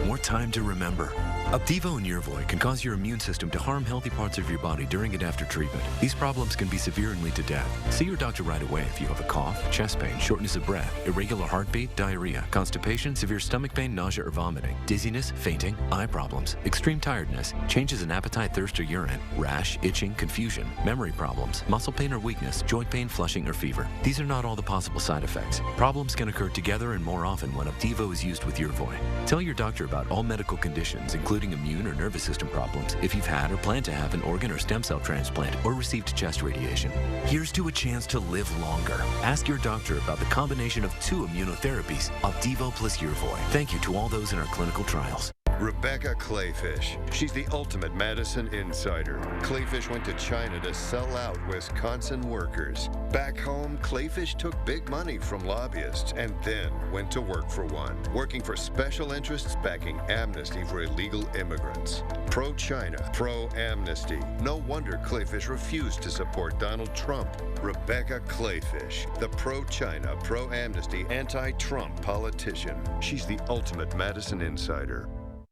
more time to remember. Opdivo and Yervoy can cause your immune system to harm healthy parts of your body during and after treatment. These problems can be severe and lead to death. See your doctor right away if you have a cough, chest pain, shortness of breath, irregular heartbeat, diarrhea, constipation, severe stomach pain, nausea or vomiting, dizziness, fainting, eye problems, extreme tiredness, changes in appetite, thirst or urine, rash, itching, confusion, memory problems, muscle pain or weakness, joint pain, flushing or fever. These are not all the possible side effects. Problems can occur together and more often when Opdivo is used with Yervoy. Tell your doctor about all medical conditions, including immune or nervous system problems, if you've had or plan to have an organ or stem cell transplant or received chest radiation. Here's to a chance to live longer. Ask your doctor about the combination of 2 immunotherapies, Opdivo plus Yervoy. Thank you to all those in our clinical trials. Rebecca Clayfish. She's the ultimate Madison insider. Clayfish went to China to sell out Wisconsin workers. Back home, Clayfish took big money from lobbyists and then went to work for one, working for special interests backing amnesty for illegal immigrants. Pro-China, pro-amnesty. No wonder Clayfish refused to support Donald Trump. Rebecca Clayfish, the pro-China, pro-amnesty, anti-Trump politician. She's the ultimate Madison insider.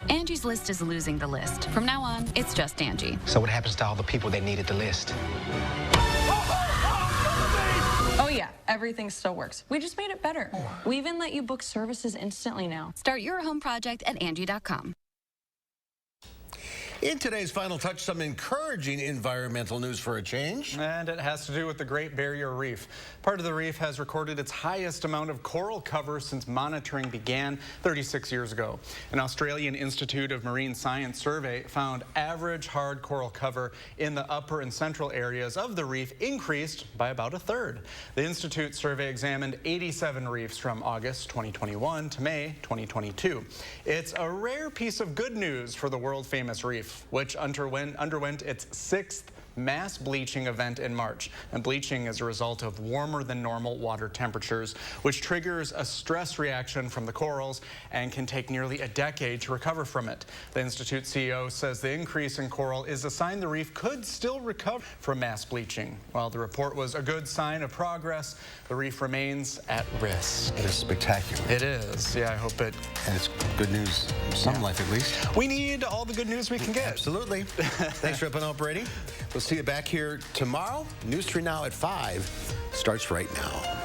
Angie's List is losing the list. From now on, it's just Angie. So what happens to all the people that needed the list? Oh yeah, everything still works. We just made it better. We even let you book services instantly now. Start your home project at Angie.com. In today's Final Touch, some encouraging environmental news for a change. And it has to do with the Great Barrier Reef. Part of the reef has recorded its highest amount of coral cover since monitoring began 36 years ago. An Australian Institute of Marine Science survey found average hard coral cover in the upper and central areas of the reef increased by about 1/3. The Institute survey examined 87 reefs from August 2021 to May 2022. It's a rare piece of good news for the world-famous reef, which underwent its 6th mass bleaching event in March. And bleaching is a result of warmer than normal water temperatures, which triggers a stress reaction from the corals and can take nearly a decade to recover from it. The Institute CEO says the increase in coral is a sign the reef could still recover from mass bleaching. While the report was a good sign of progress, the reef remains at risk. It is spectacular. It is. Yeah, I hope it... And it's good news in some life, at least. We need all the good news we can get. Absolutely. Thanks for ripping up, Brady. We'll see you back here tomorrow. News 3 Now at 5 starts right now.